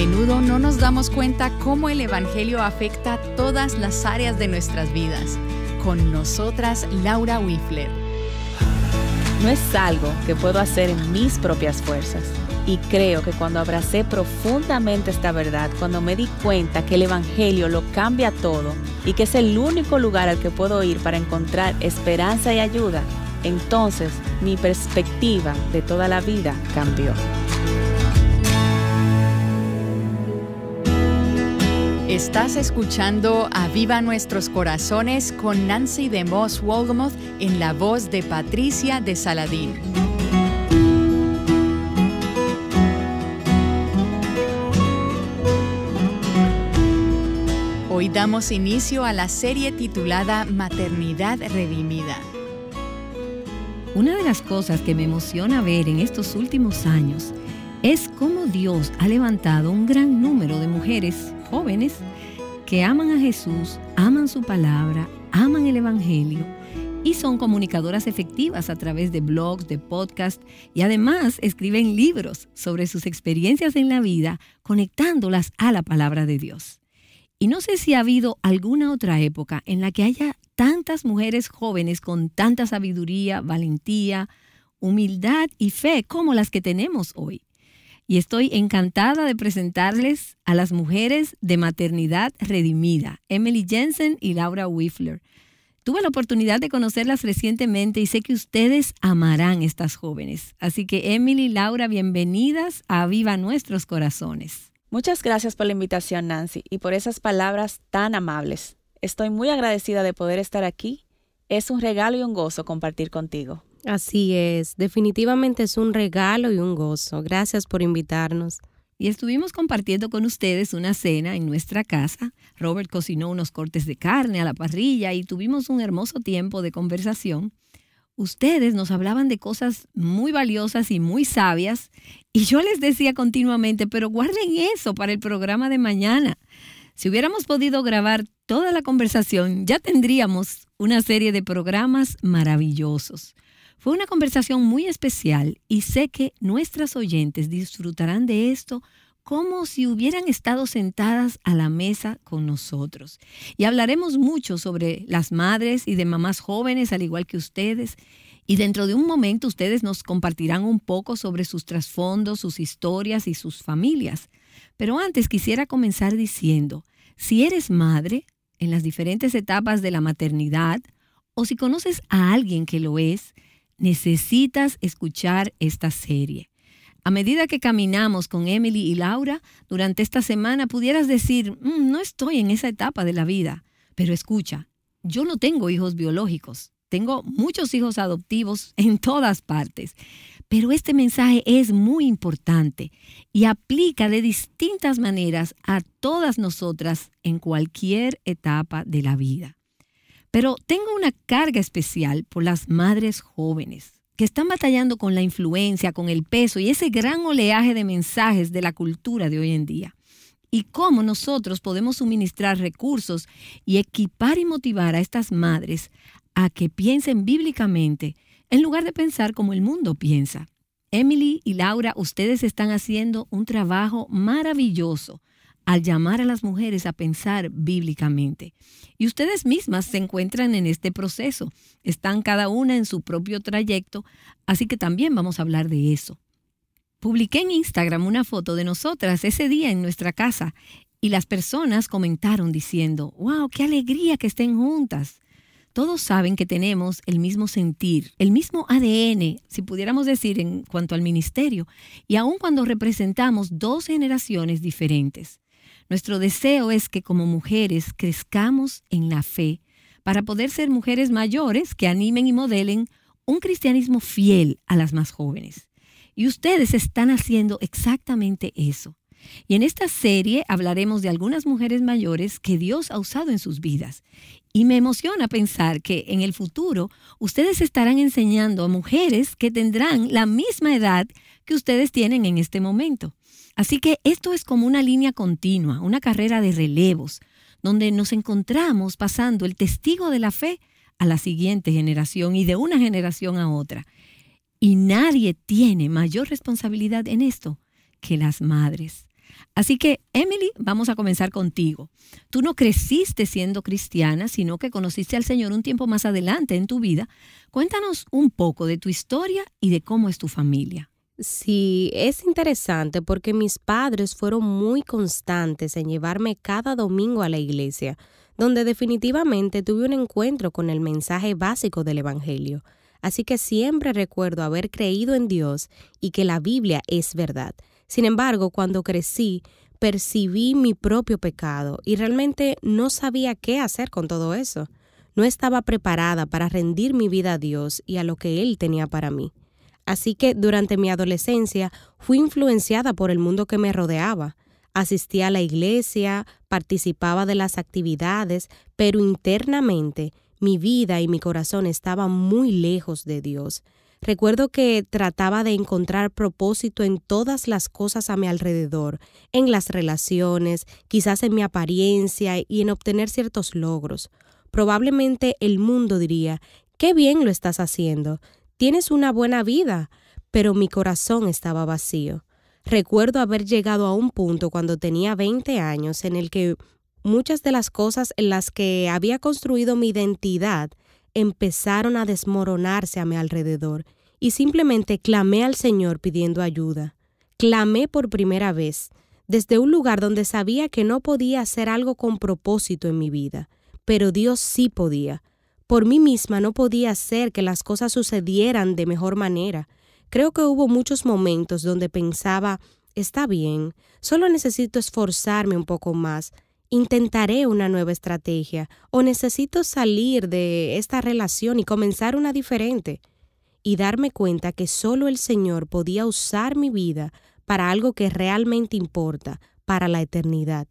menudo no nos damos cuenta cómo el Evangelio afecta todas las áreas de nuestras vidas. Con nosotras, Laura Wifler. No es algo que puedo hacer en mis propias fuerzas. Y creo que cuando abracé profundamente esta verdad, cuando me di cuenta que el Evangelio lo cambia todo y que es el único lugar al que puedo ir para encontrar esperanza y ayuda, entonces mi perspectiva de toda la vida cambió. Estás escuchando Aviva Nuestros Corazones con Nancy DeMoss Wolgemuth en la voz de Patricia de Saladín. Hoy damos inicio a la serie titulada Maternidad Redimida. Una de las cosas que me emociona ver en estos últimos años es cómo Dios ha levantado un gran número de mujeres jóvenes que aman a Jesús, aman su palabra, aman el Evangelio y son comunicadoras efectivas a través de blogs, de podcasts y además escriben libros sobre sus experiencias en la vida, conectándolas a la palabra de Dios. Y no sé si ha habido alguna otra época en la que haya tantas mujeres jóvenes con tanta sabiduría, valentía, humildad y fe como las que tenemos hoy. Y estoy encantada de presentarles a las mujeres de Maternidad Redimida, Emily Jensen y Laura Wifler. Tuve la oportunidad de conocerlas recientemente y sé que ustedes amarán estas jóvenes. Así que Emily y Laura, bienvenidas a Aviva Nuestros Corazones. Muchas gracias por la invitación, Nancy, y por esas palabras tan amables. Estoy muy agradecida de poder estar aquí. Es un regalo y un gozo compartir contigo. Así es, definitivamente es un regalo y un gozo. Gracias por invitarnos. Y estuvimos compartiendo con ustedes una cena en nuestra casa. Robert cocinó unos cortes de carne a la parrilla y tuvimos un hermoso tiempo de conversación. Ustedes nos hablaban de cosas muy valiosas y muy sabias y yo les decía continuamente, pero guarden eso para el programa de mañana. Si hubiéramos podido grabar toda la conversación, ya tendríamos una serie de programas maravillosos. Fue una conversación muy especial y sé que nuestras oyentes disfrutarán de esto como si hubieran estado sentadas a la mesa con nosotros. Y hablaremos mucho sobre las madres y de mamás jóvenes, al igual que ustedes. Y dentro de un momento ustedes nos compartirán un poco sobre sus trasfondos, sus historias y sus familias. Pero antes quisiera comenzar diciendo, si eres madre en las diferentes etapas de la maternidad o si conoces a alguien que lo es, necesitas escuchar esta serie. A medida que caminamos con Emily y Laura, durante esta semana pudieras decir, no estoy en esa etapa de la vida. Pero escucha, yo no tengo hijos biológicos. Tengo muchos hijos adoptivos en todas partes. Pero este mensaje es muy importante y aplica de distintas maneras a todas nosotras en cualquier etapa de la vida. Pero tengo una carga especial por las madres jóvenes que están batallando con la influencia, con el peso y ese gran oleaje de mensajes de la cultura de hoy en día. Y cómo nosotros podemos suministrar recursos y equipar y motivar a estas madres a que piensen bíblicamente en lugar de pensar como el mundo piensa. Emily y Laura, ustedes están haciendo un trabajo maravilloso al llamar a las mujeres a pensar bíblicamente. Y ustedes mismas se encuentran en este proceso. Están cada una en su propio trayecto, así que también vamos a hablar de eso. Publiqué en Instagram una foto de nosotras ese día en nuestra casa y las personas comentaron diciendo, ¡wow, qué alegría que estén juntas! Todos saben que tenemos el mismo sentir, el mismo ADN, si pudiéramos decir, en cuanto al ministerio, y aun cuando representamos dos generaciones diferentes. Nuestro deseo es que como mujeres crezcamos en la fe para poder ser mujeres mayores que animen y modelen un cristianismo fiel a las más jóvenes. Y ustedes están haciendo exactamente eso. Y en esta serie hablaremos de algunas mujeres mayores que Dios ha usado en sus vidas. Y me emociona pensar que en el futuro ustedes estarán enseñando a mujeres que tendrán la misma edad que ustedes tienen en este momento. Así que esto es como una línea continua, una carrera de relevos, donde nos encontramos pasando el testigo de la fe a la siguiente generación y de una generación a otra. Y nadie tiene mayor responsabilidad en esto que las madres. Así que, Emily, vamos a comenzar contigo. Tú no creciste siendo cristiana, sino que conociste al Señor un tiempo más adelante en tu vida. Cuéntanos un poco de tu historia y de cómo es tu familia. Sí, es interesante porque mis padres fueron muy constantes en llevarme cada domingo a la iglesia, donde definitivamente tuve un encuentro con el mensaje básico del Evangelio. Así que siempre recuerdo haber creído en Dios y que la Biblia es verdad. Sin embargo, cuando crecí, percibí mi propio pecado y realmente no sabía qué hacer con todo eso. No estaba preparada para rendir mi vida a Dios y a lo que Él tenía para mí. Así que durante mi adolescencia fui influenciada por el mundo que me rodeaba. Asistía a la iglesia, participaba de las actividades, pero internamente mi vida y mi corazón estaban muy lejos de Dios. Recuerdo que trataba de encontrar propósito en todas las cosas a mi alrededor, en las relaciones, quizás en mi apariencia y en obtener ciertos logros. Probablemente el mundo diría, «Qué bien lo estás haciendo, tienes una buena vida», pero mi corazón estaba vacío. Recuerdo haber llegado a un punto cuando tenía 20 años en el que muchas de las cosas en las que había construido mi identidad empezaron a desmoronarse a mi alrededor y simplemente clamé al Señor pidiendo ayuda. Clamé por primera vez, desde un lugar donde sabía que no podía hacer algo con propósito en mi vida, pero Dios sí podía. Por mí misma no podía hacer que las cosas sucedieran de mejor manera. Creo que hubo muchos momentos donde pensaba, está bien, solo necesito esforzarme un poco más, intentaré una nueva estrategia o necesito salir de esta relación y comenzar una diferente. Y darme cuenta que solo el Señor podía usar mi vida para algo que realmente importa, para la eternidad.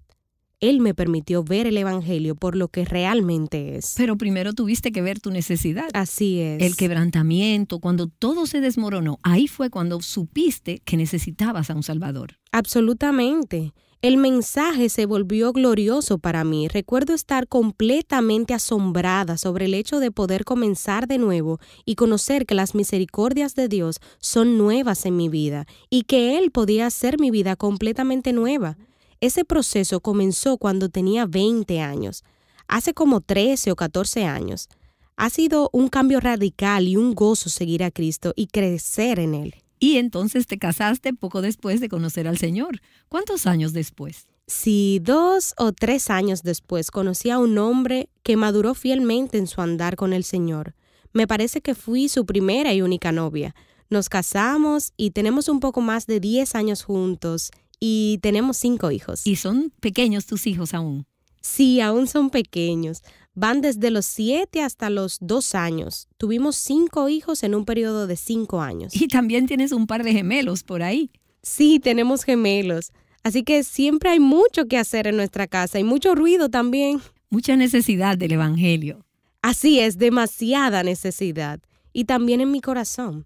Él me permitió ver el Evangelio por lo que realmente es. Pero primero tuviste que ver tu necesidad. Así es. El quebrantamiento, cuando todo se desmoronó, ahí fue cuando supiste que necesitabas a un Salvador. Absolutamente. El mensaje se volvió glorioso para mí. Recuerdo estar completamente asombrada sobre el hecho de poder comenzar de nuevo y conocer que las misericordias de Dios son nuevas en mi vida y que Él podía hacer mi vida completamente nueva. Ese proceso comenzó cuando tenía 20 años, hace como 13 o 14 años. Ha sido un cambio radical y un gozo seguir a Cristo y crecer en Él. Y entonces te casaste poco después de conocer al Señor. ¿Cuántos años después? Sí, 2 o 3 años después conocí a un hombre que maduró fielmente en su andar con el Señor. Me parece que fui su primera y única novia. Nos casamos y tenemos un poco más de 10 años juntos. Y tenemos 5 hijos. ¿Y son pequeños tus hijos aún? Sí, aún son pequeños. Van desde los 7 hasta los 2 años. Tuvimos 5 hijos en un periodo de 5 años. Y también tienes un par de gemelos por ahí. Sí, tenemos gemelos. Así que siempre hay mucho que hacer en nuestra casa y mucho ruido también. Mucha necesidad del Evangelio. Así es, demasiada necesidad. Y también en mi corazón.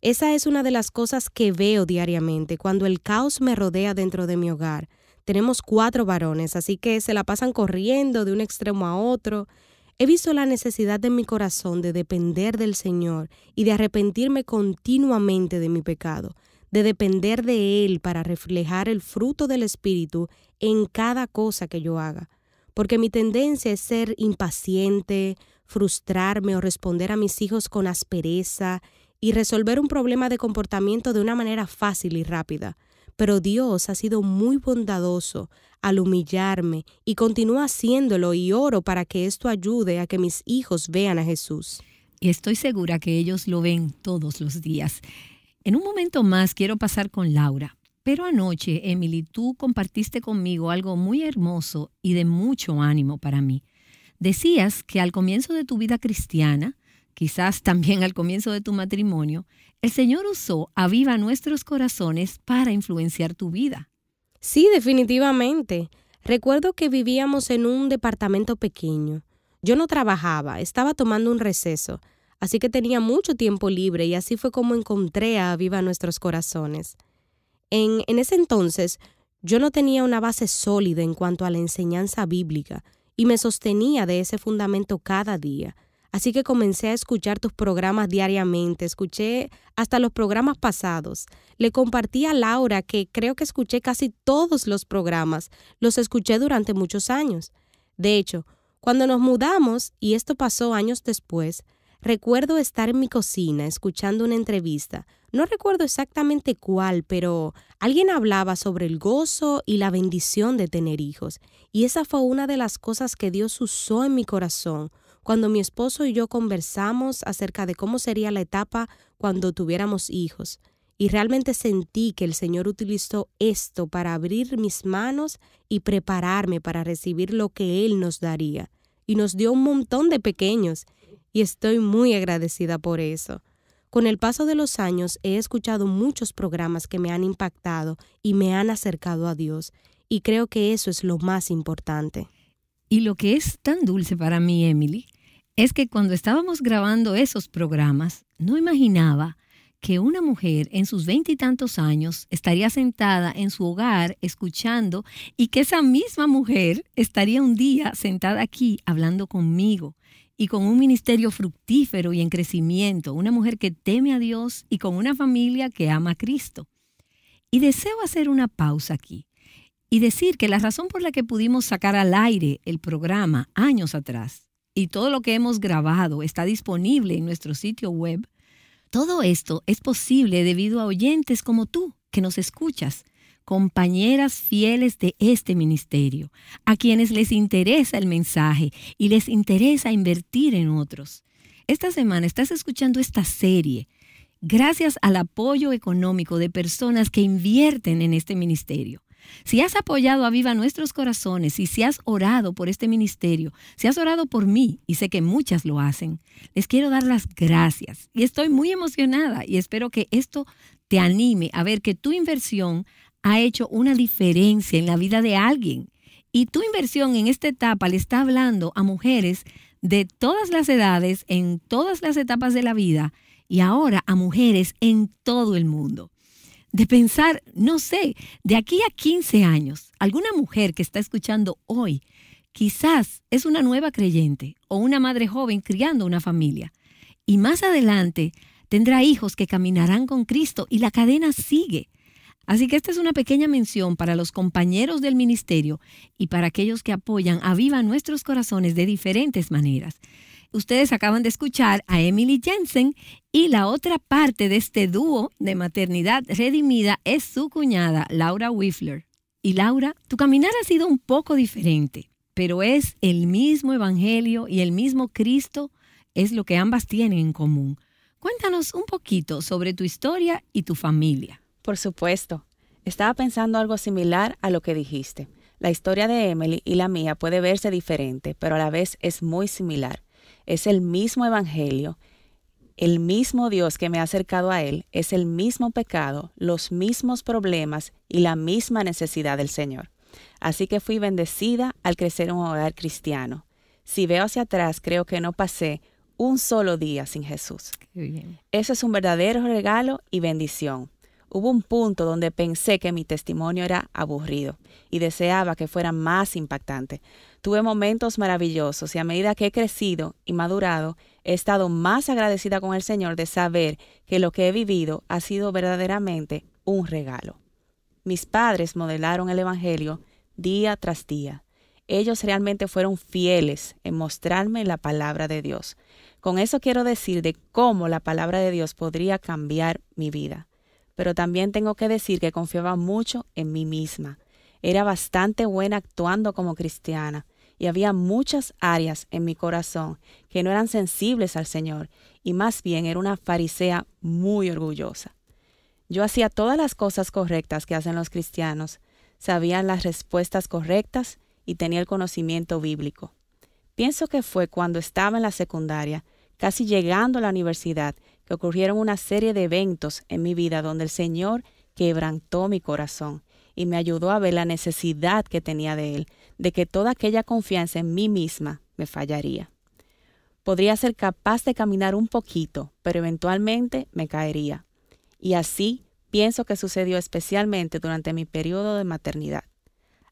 Esa es una de las cosas que veo diariamente cuando el caos me rodea dentro de mi hogar. Tenemos 4 varones, así que se la pasan corriendo de un extremo a otro. He visto la necesidad de mi corazón de depender del Señor y de arrepentirme continuamente de mi pecado, de depender de Él para reflejar el fruto del Espíritu en cada cosa que yo haga. Porque mi tendencia es ser impaciente, frustrarme o responder a mis hijos con aspereza y resolver un problema de comportamiento de una manera fácil y rápida. Pero Dios ha sido muy bondadoso al humillarme y continúa haciéndolo y oro para que esto ayude a que mis hijos vean a Jesús. Y estoy segura que ellos lo ven todos los días. En un momento más quiero pasar con Laura. Pero anoche, Emily, tú compartiste conmigo algo muy hermoso y de mucho ánimo para mí. Decías que al comienzo de tu vida cristiana, quizás también al comienzo de tu matrimonio, el Señor usó Aviva Nuestros Corazones para influenciar tu vida. Sí, definitivamente. Recuerdo que vivíamos en un departamento pequeño. Yo no trabajaba, estaba tomando un receso, así que tenía mucho tiempo libre y así fue como encontré a Aviva Nuestros Corazones. En ese entonces, yo no tenía una base sólida en cuanto a la enseñanza bíblica y me sostenía de ese fundamento cada día. Así que comencé a escuchar tus programas diariamente, escuché hasta los programas pasados. Le compartí a Laura que creo que escuché casi todos los programas, los escuché durante muchos años. De hecho, cuando nos mudamos, y esto pasó años después, recuerdo estar en mi cocina escuchando una entrevista. No recuerdo exactamente cuál, pero alguien hablaba sobre el gozo y la bendición de tener hijos. Y esa fue una de las cosas que Dios usó en mi corazón cuando mi esposo y yo conversamos acerca de cómo sería la etapa cuando tuviéramos hijos. Y realmente sentí que el Señor utilizó esto para abrir mis manos y prepararme para recibir lo que Él nos daría. Y nos dio un montón de pequeños. Y estoy muy agradecida por eso. Con el paso de los años he escuchado muchos programas que me han impactado y me han acercado a Dios. Y creo que eso es lo más importante. Y lo que es tan dulce para mí, Emily, es que cuando estábamos grabando esos programas, no imaginaba que una mujer en sus 20 y tantos años estaría sentada en su hogar escuchando y que esa misma mujer estaría un día sentada aquí hablando conmigo y con un ministerio fructífero y en crecimiento, una mujer que teme a Dios y con una familia que ama a Cristo. Y deseo hacer una pausa aquí y decir que la razón por la que pudimos sacar al aire el programa años atrás y todo lo que hemos grabado está disponible en nuestro sitio web, todo esto es posible debido a oyentes como tú que nos escuchas, compañeras fieles de este ministerio, a quienes les interesa el mensaje y les interesa invertir en otros. Esta semana estás escuchando esta serie gracias al apoyo económico de personas que invierten en este ministerio. Si has apoyado a Viva Nuestros Corazones y si has orado por este ministerio, si has orado por mí, y sé que muchas lo hacen, les quiero dar las gracias. Y estoy muy emocionada y espero que esto te anime a ver que tu inversión ha hecho una diferencia en la vida de alguien. Y tu inversión en esta etapa le está hablando a mujeres de todas las edades, en todas las etapas de la vida, y ahora a mujeres en todo el mundo. De pensar, no sé, de aquí a 15 años, alguna mujer que está escuchando hoy, quizás es una nueva creyente o una madre joven criando una familia. Y más adelante tendrá hijos que caminarán con Cristo y la cadena sigue. Así que esta es una pequeña mención para los compañeros del ministerio y para aquellos que apoyan a Viva Nuestros Corazones de diferentes maneras. Ustedes acaban de escuchar a Emily Jensen y la otra parte de este dúo de maternidad redimida es su cuñada, Laura Wifler. Y Laura, tu caminar ha sido un poco diferente, pero es el mismo evangelio y el mismo Cristo es lo que ambas tienen en común. Cuéntanos un poquito sobre tu historia y tu familia. Por supuesto. Estaba pensando algo similar a lo que dijiste. La historia de Emily y la mía puede verse diferente, pero a la vez es muy similar. Es el mismo evangelio, el mismo Dios que me ha acercado a Él, es el mismo pecado, los mismos problemas y la misma necesidad del Señor. Así que fui bendecida al crecer en un hogar cristiano. Si veo hacia atrás, creo que no pasé un solo día sin Jesús. Qué bien. Eso es un verdadero regalo y bendición. Hubo un punto donde pensé que mi testimonio era aburrido y deseaba que fuera más impactante. Tuve momentos maravillosos y a medida que he crecido y madurado, he estado más agradecida con el Señor de saber que lo que he vivido ha sido verdaderamente un regalo. Mis padres modelaron el Evangelio día tras día. Ellos realmente fueron fieles en mostrarme la palabra de Dios. Con eso quiero decir de cómo la palabra de Dios podría cambiar mi vida. Pero también tengo que decir que confiaba mucho en mí misma. Era bastante buena actuando como cristiana y había muchas áreas en mi corazón que no eran sensibles al Señor y más bien era una farisea muy orgullosa. Yo hacía todas las cosas correctas que hacen los cristianos, sabía las respuestas correctas y tenía el conocimiento bíblico. Pienso que fue cuando estaba en la secundaria, casi llegando a la universidad, que ocurrieron una serie de eventos en mi vida donde el Señor quebrantó mi corazón y me ayudó a ver la necesidad que tenía de Él, de que toda aquella confianza en mí misma me fallaría. Podría ser capaz de caminar un poquito, pero eventualmente me caería. Y así pienso que sucedió especialmente durante mi periodo de maternidad.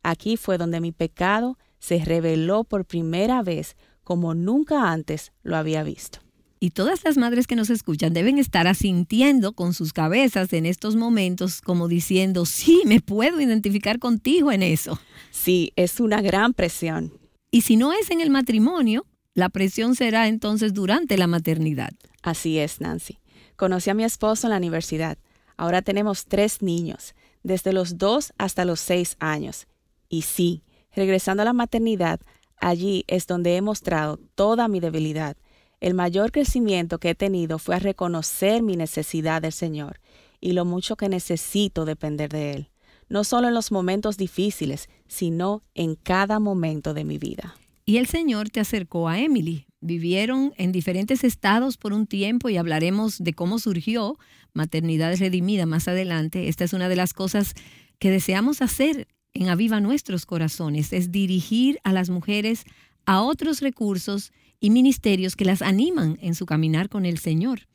Aquí fue donde mi pecado se reveló por primera vez como nunca antes lo había visto. Y todas las madres que nos escuchan deben estar asintiendo con sus cabezas en estos momentos como diciendo, sí, me puedo identificar contigo en eso. Sí, es una gran presión. Y si no es en el matrimonio, la presión será entonces durante la maternidad. Así es, Nancy. Conocí a mi esposo en la universidad. Ahora tenemos 3 niños, desde los 2 hasta los 6 años. Y sí, regresando a la maternidad, allí es donde he mostrado toda mi debilidad. El mayor crecimiento que he tenido fue a reconocer mi necesidad del Señor y lo mucho que necesito depender de Él. No solo en los momentos difíciles, sino en cada momento de mi vida. Y el Señor te acercó a Emily. Vivieron en diferentes estados por un tiempo y hablaremos de cómo surgió Maternidad Redimida más adelante. Esta es una de las cosas que deseamos hacer en Aviva Nuestros Corazones, es dirigir a las mujeres a otros recursos y ministerios que las animan en su caminar con el Señor.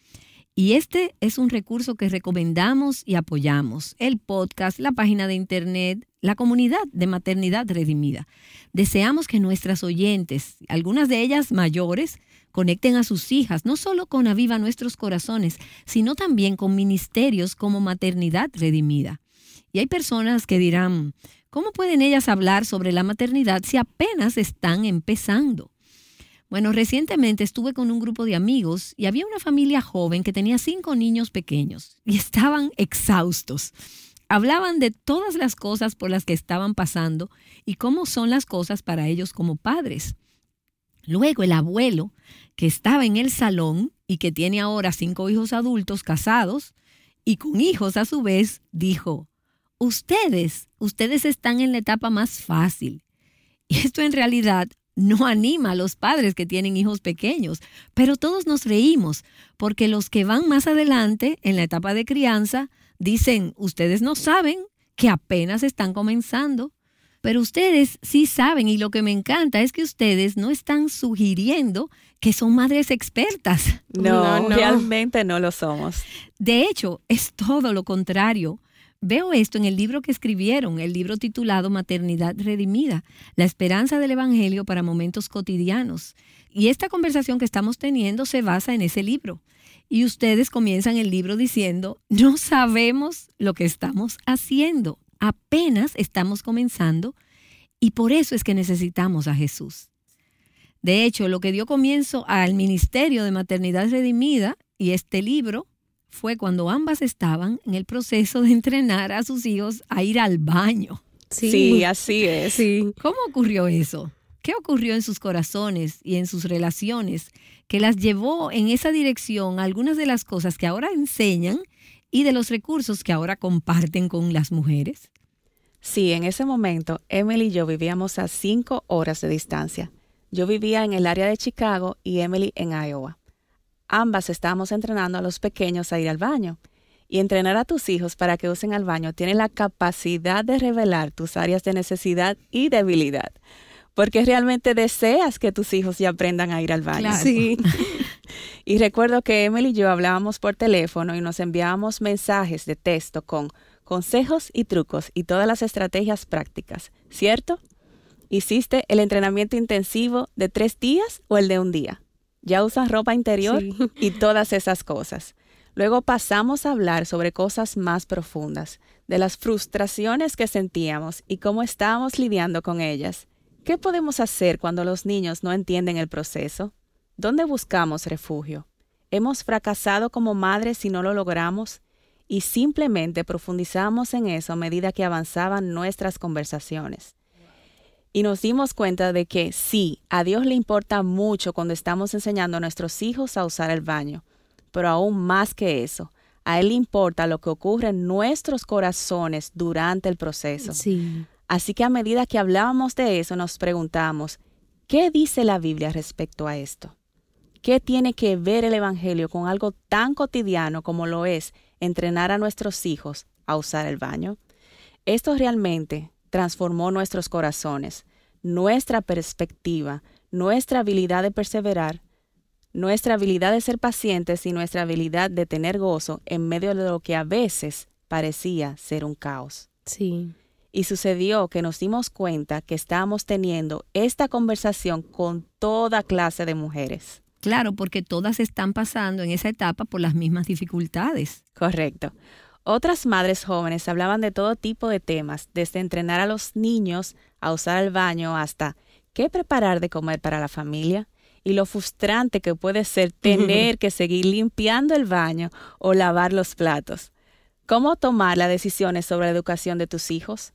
Y este es un recurso que recomendamos y apoyamos. El podcast, la página de internet, la comunidad de Maternidad Redimida. Deseamos que nuestras oyentes, algunas de ellas mayores, conecten a sus hijas, no solo con Aviva Nuestros Corazones, sino también con ministerios como Maternidad Redimida. Y hay personas que dirán, ¿cómo pueden ellas hablar sobre la maternidad si apenas están empezando? Bueno, recientemente estuve con un grupo de amigos y había una familia joven que tenía 5 niños pequeños y estaban exhaustos. Hablaban de todas las cosas por las que estaban pasando y cómo son las cosas para ellos como padres. Luego el abuelo, que estaba en el salón y que tiene ahora 5 hijos adultos casados y con hijos a su vez, dijo, Ustedes están en la etapa más fácil. Y esto en realidad no anima a los padres que tienen hijos pequeños, pero todos nos reímos porque los que van más adelante en la etapa de crianza dicen, ustedes no saben que apenas están comenzando, pero ustedes sí saben y lo que me encanta es que ustedes no están sugiriendo que son madres expertas. No, realmente no lo somos. De hecho, es todo lo contrario. Veo esto en el libro que escribieron, el libro titulado Maternidad Redimida, la esperanza del Evangelio para momentos cotidianos. Y esta conversación que estamos teniendo se basa en ese libro. Y ustedes comienzan el libro diciendo, no sabemos lo que estamos haciendo, apenas estamos comenzando y por eso es que necesitamos a Jesús. De hecho, lo que dio comienzo al ministerio de Maternidad Redimida y este libro fue cuando ambas estaban en el proceso de entrenar a sus hijos a ir al baño. Sí, así es. Sí. ¿Cómo ocurrió eso? ¿Qué ocurrió en sus corazones y en sus relaciones que las llevó en esa dirección a algunas de las cosas que ahora enseñan y de los recursos que ahora comparten con las mujeres? Sí, en ese momento, Emily y yo vivíamos a 5 horas de distancia. Yo vivía en el área de Chicago y Emily en Iowa. Ambas estábamos entrenando a los pequeños a ir al baño. Y entrenar a tus hijos para que usen el baño tiene la capacidad de revelar tus áreas de necesidad y debilidad. Porque realmente deseas que tus hijos ya aprendan a ir al baño. Claro. Sí. Y recuerdo que Emily y yo hablábamos por teléfono y nos enviábamos mensajes de texto con consejos y trucos y todas las estrategias prácticas, ¿cierto? ¿Hiciste el entrenamiento intensivo de 3 días o el de 1 día? ¿Ya usas ropa interior? Sí. Y todas esas cosas. Luego pasamos a hablar sobre cosas más profundas, de las frustraciones que sentíamos y cómo estábamos lidiando con ellas. ¿Qué podemos hacer cuando los niños no entienden el proceso? ¿Dónde buscamos refugio? ¿Hemos fracasado como madres si no lo logramos? Y simplemente profundizamos en eso a medida que avanzaban nuestras conversaciones. Y nos dimos cuenta de que sí, a Dios le importa mucho cuando estamos enseñando a nuestros hijos a usar el baño. Pero aún más que eso, a Él le importa lo que ocurre en nuestros corazones durante el proceso. Sí. Así que a medida que hablábamos de eso, nos preguntamos, ¿qué dice la Biblia respecto a esto? ¿Qué tiene que ver el Evangelio con algo tan cotidiano como lo es entrenar a nuestros hijos a usar el baño? Esto realmente transformó nuestros corazones, nuestra perspectiva, nuestra habilidad de perseverar, nuestra habilidad de ser pacientes y nuestra habilidad de tener gozo en medio de lo que a veces parecía ser un caos. Sí. Y sucedió que nos dimos cuenta que estábamos teniendo esta conversación con toda clase de mujeres. Claro, porque todas están pasando en esa etapa por las mismas dificultades. Correcto. Otras madres jóvenes hablaban de todo tipo de temas, desde entrenar a los niños a usar el baño hasta qué preparar de comer para la familia y lo frustrante que puede ser tener que seguir limpiando el baño o lavar los platos. ¿Cómo tomar las decisiones sobre la educación de tus hijos?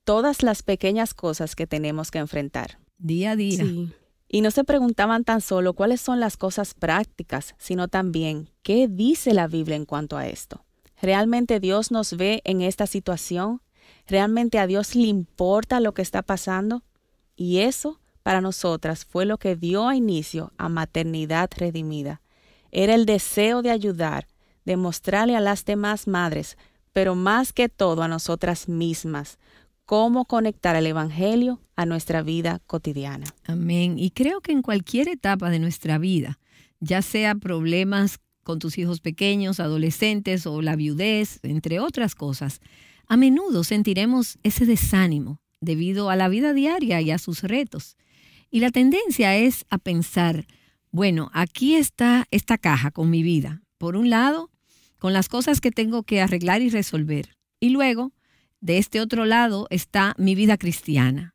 Todas las pequeñas cosas que tenemos que enfrentar. Día a día. Sí. Y no se preguntaban tan solo cuáles son las cosas prácticas, sino también qué dice la Biblia en cuanto a esto. ¿Realmente Dios nos ve en esta situación? ¿Realmente a Dios le importa lo que está pasando? Y eso, para nosotras, fue lo que dio inicio a Maternidad Redimida. Era el deseo de ayudar, de mostrarle a las demás madres, pero más que todo a nosotras mismas, cómo conectar el Evangelio a nuestra vida cotidiana. Amén. Y creo que en cualquier etapa de nuestra vida, ya sea problemas con tus hijos pequeños, adolescentes o la viudez, entre otras cosas, a menudo sentiremos ese desánimo debido a la vida diaria y a sus retos. Y la tendencia es a pensar, bueno, aquí está esta caja con mi vida. Por un lado, con las cosas que tengo que arreglar y resolver. Y luego, de este otro lado, está mi vida cristiana.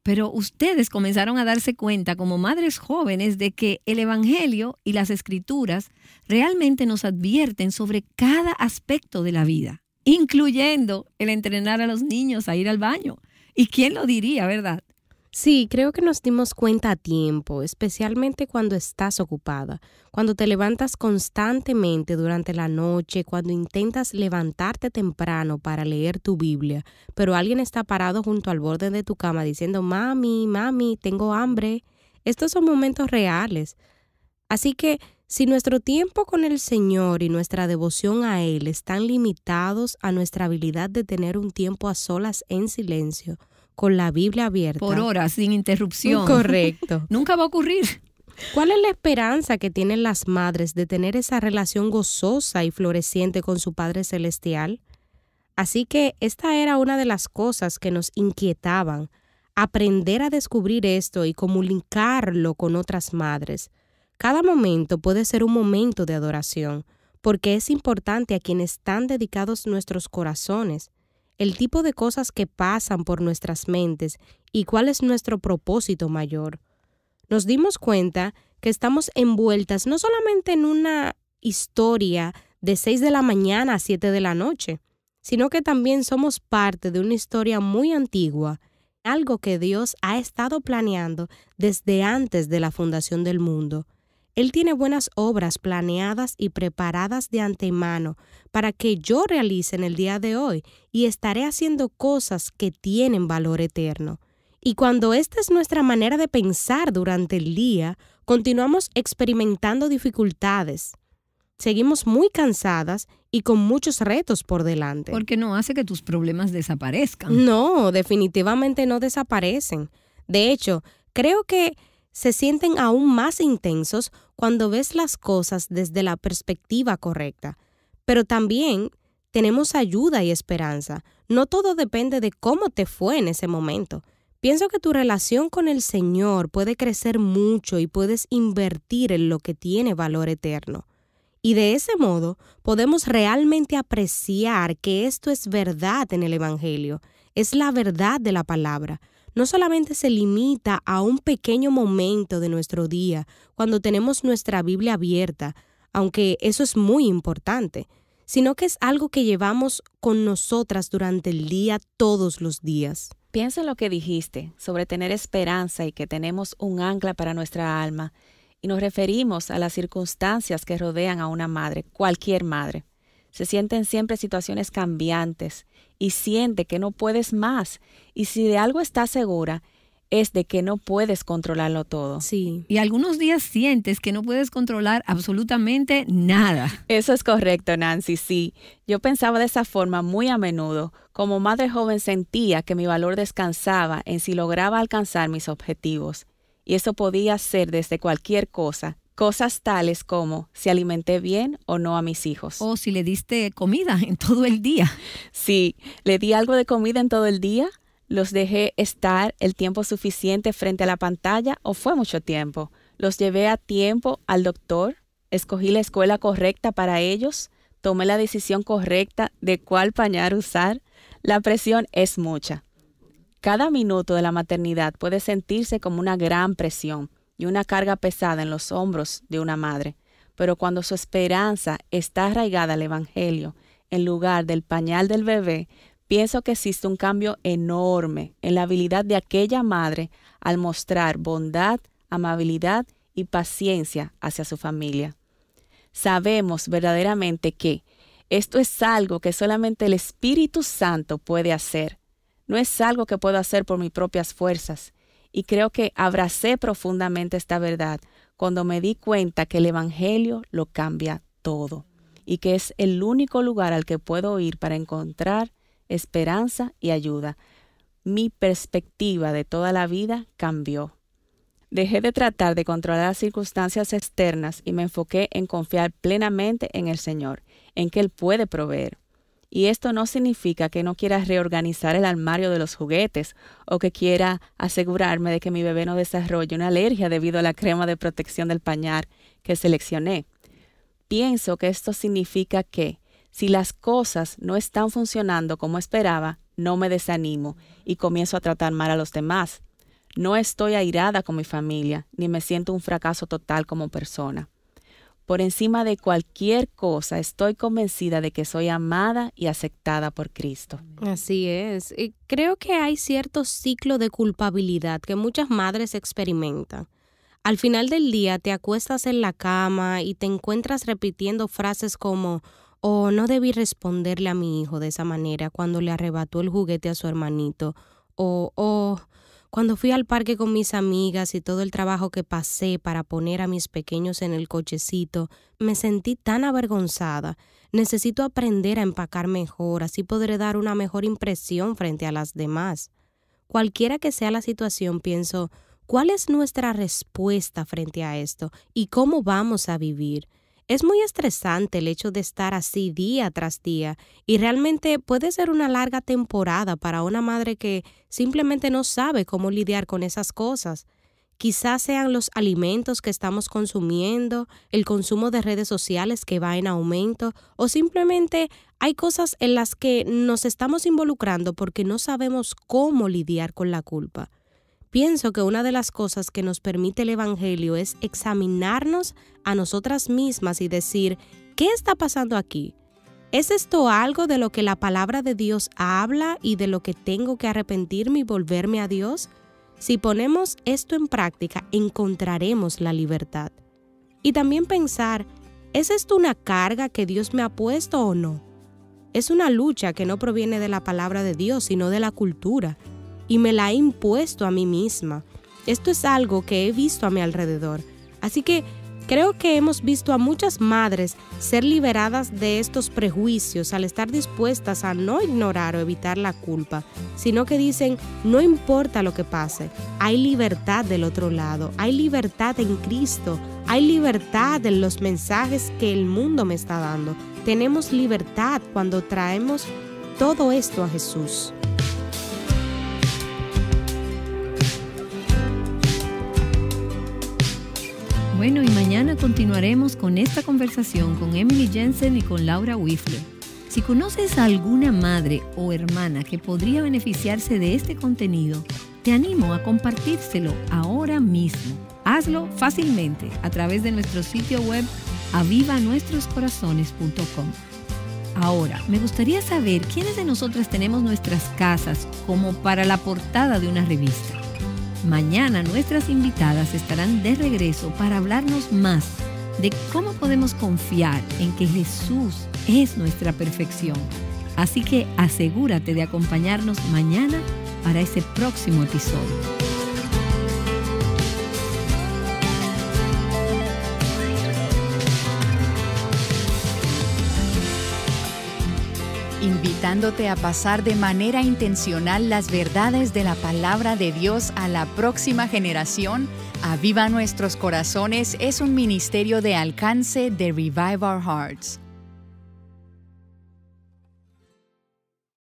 Pero ustedes comenzaron a darse cuenta como madres jóvenes de que el Evangelio y las Escrituras realmente nos advierten sobre cada aspecto de la vida, incluyendo el entrenar a los niños a ir al baño. ¿Y quién lo diría, verdad? Sí, creo que nos dimos cuenta a tiempo, especialmente cuando estás ocupada, cuando te levantas constantemente durante la noche, cuando intentas levantarte temprano para leer tu Biblia, pero alguien está parado junto al borde de tu cama diciendo, mami, tengo hambre. Estos son momentos reales. Así que si nuestro tiempo con el Señor y nuestra devoción a Él están limitados a nuestra habilidad de tener un tiempo a solas en silencio, con la Biblia abierta. Por horas, sin interrupción. Correcto. Nunca va a ocurrir. ¿Cuál es la esperanza que tienen las madres de tener esa relación gozosa y floreciente con su Padre Celestial? Así que esta era una de las cosas que nos inquietaban, aprender a descubrir esto y comunicarlo con otras madres. Cada momento puede ser un momento de adoración, porque es importante a quienes están dedicados nuestros corazones, el tipo de cosas que pasan por nuestras mentes y cuál es nuestro propósito mayor. Nos dimos cuenta que estamos envueltas no solamente en una historia de 6 de la mañana a 7 de la noche, sino que también somos parte de una historia muy antigua, algo que Dios ha estado planeando desde antes de la fundación del mundo. Él tiene buenas obras planeadas y preparadas de antemano para que yo realice en el día de hoy y estaré haciendo cosas que tienen valor eterno. Y cuando esta es nuestra manera de pensar durante el día, continuamos experimentando dificultades. Seguimos muy cansadas y con muchos retos por delante. Porque no hace que tus problemas desaparezcan. No, definitivamente no desaparecen. De hecho, creo que se sienten aún más intensos cuando ves las cosas desde la perspectiva correcta. Pero también tenemos ayuda y esperanza. No todo depende de cómo te fue en ese momento. Pienso que tu relación con el Señor puede crecer mucho y puedes invertir en lo que tiene valor eterno. Y de ese modo podemos realmente apreciar que esto es verdad en el Evangelio, es la verdad de la palabra. No solamente se limita a un pequeño momento de nuestro día cuando tenemos nuestra Biblia abierta, aunque eso es muy importante, sino que es algo que llevamos con nosotras durante el día todos los días. Piensa en lo que dijiste sobre tener esperanza y que tenemos un ancla para nuestra alma, y nos referimos a las circunstancias que rodean a una madre, cualquier madre. Se sienten siempre situaciones cambiantes y siente que no puedes más. Y si de algo estás segura, es de que no puedes controlarlo todo. Sí. Y algunos días sientes que no puedes controlar absolutamente nada. Eso es correcto, Nancy, sí. Yo pensaba de esa forma muy a menudo. Como madre joven sentía que mi valor descansaba en si lograba alcanzar mis objetivos. Y eso podía ser desde cualquier cosa, Cosas tales como si alimenté bien o no a mis hijos. O si le diste comida en todo el día. Si le di algo de comida en todo el día, los dejé estar el tiempo suficiente frente a la pantalla o fue mucho tiempo. Los llevé a tiempo al doctor, escogí la escuela correcta para ellos, tomé la decisión correcta de cuál pañal usar. La presión es mucha. Cada minuto de la maternidad puede sentirse como una gran presión y una carga pesada en los hombros de una madre, pero cuando su esperanza está arraigada al Evangelio, en lugar del pañal del bebé, pienso que existe un cambio enorme en la habilidad de aquella madre al mostrar bondad, amabilidad y paciencia hacia su familia. Sabemos verdaderamente que esto es algo que solamente el Espíritu Santo puede hacer. No es algo que puedo hacer por mis propias fuerzas. Y creo que abracé profundamente esta verdad cuando me di cuenta que el Evangelio lo cambia todo y que es el único lugar al que puedo ir para encontrar esperanza y ayuda. Mi perspectiva de toda la vida cambió. Dejé de tratar de controlar las circunstancias externas y me enfoqué en confiar plenamente en el Señor, en que Él puede proveer. Y esto no significa que no quiera reorganizar el armario de los juguetes o que quiera asegurarme de que mi bebé no desarrolle una alergia debido a la crema de protección del pañal que seleccioné. Pienso que esto significa que si las cosas no están funcionando como esperaba, no me desanimo y comienzo a tratar mal a los demás. No estoy airada con mi familia, ni me siento un fracaso total como persona. Por encima de cualquier cosa, estoy convencida de que soy amada y aceptada por Cristo. Así es. Y creo que hay cierto ciclo de culpabilidad que muchas madres experimentan. Al final del día te acuestas en la cama y te encuentras repitiendo frases como «Oh, no debí responderle a mi hijo de esa manera cuando le arrebató el juguete a su hermanito», o «Oh, cuando fui al parque con mis amigas y todo el trabajo que pasé para poner a mis pequeños en el cochecito, me sentí tan avergonzada. Necesito aprender a empacar mejor, así podré dar una mejor impresión frente a las demás». Cualquiera que sea la situación, pienso, ¿cuál es nuestra respuesta frente a esto? ¿Y cómo vamos a vivir? Es muy estresante el hecho de estar así día tras día y realmente puede ser una larga temporada para una madre que simplemente no sabe cómo lidiar con esas cosas. Quizás sean los alimentos que estamos consumiendo, el consumo de redes sociales que va en aumento o simplemente hay cosas en las que nos estamos involucrando porque no sabemos cómo lidiar con la culpa. Pienso que una de las cosas que nos permite el Evangelio es examinarnos a nosotras mismas y decir, ¿qué está pasando aquí? ¿Es esto algo de lo que la palabra de Dios habla y de lo que tengo que arrepentirme y volverme a Dios? Si ponemos esto en práctica, encontraremos la libertad. Y también pensar, ¿es esto una carga que Dios me ha puesto o no? Es una lucha que no proviene de la palabra de Dios, sino de la cultura. Y me la he impuesto a mí misma. Esto es algo que he visto a mi alrededor. Así que creo que hemos visto a muchas madres ser liberadas de estos prejuicios al estar dispuestas a no ignorar o evitar la culpa, sino que dicen, no importa lo que pase, hay libertad del otro lado, hay libertad en Cristo, hay libertad en los mensajes que el mundo me está dando. Tenemos libertad cuando traemos todo esto a Jesús. Bueno, y mañana continuaremos con esta conversación con Emily Jensen y con Laura Wifler. Si conoces a alguna madre o hermana que podría beneficiarse de este contenido, te animo a compartírselo ahora mismo. Hazlo fácilmente a través de nuestro sitio web avivanuestroscorazones.com. Ahora, me gustaría saber quiénes de nosotras tenemos nuestras casas como para la portada de una revista. Mañana nuestras invitadas estarán de regreso para hablarnos más de cómo podemos confiar en que Jesús es nuestra perfección. Así que asegúrate de acompañarnos mañana para ese próximo episodio. invitándote a pasar de manera intencional las verdades de la palabra de Dios a la próxima generación. Aviva Nuestros Corazones es un ministerio de alcance de Revive Our Hearts.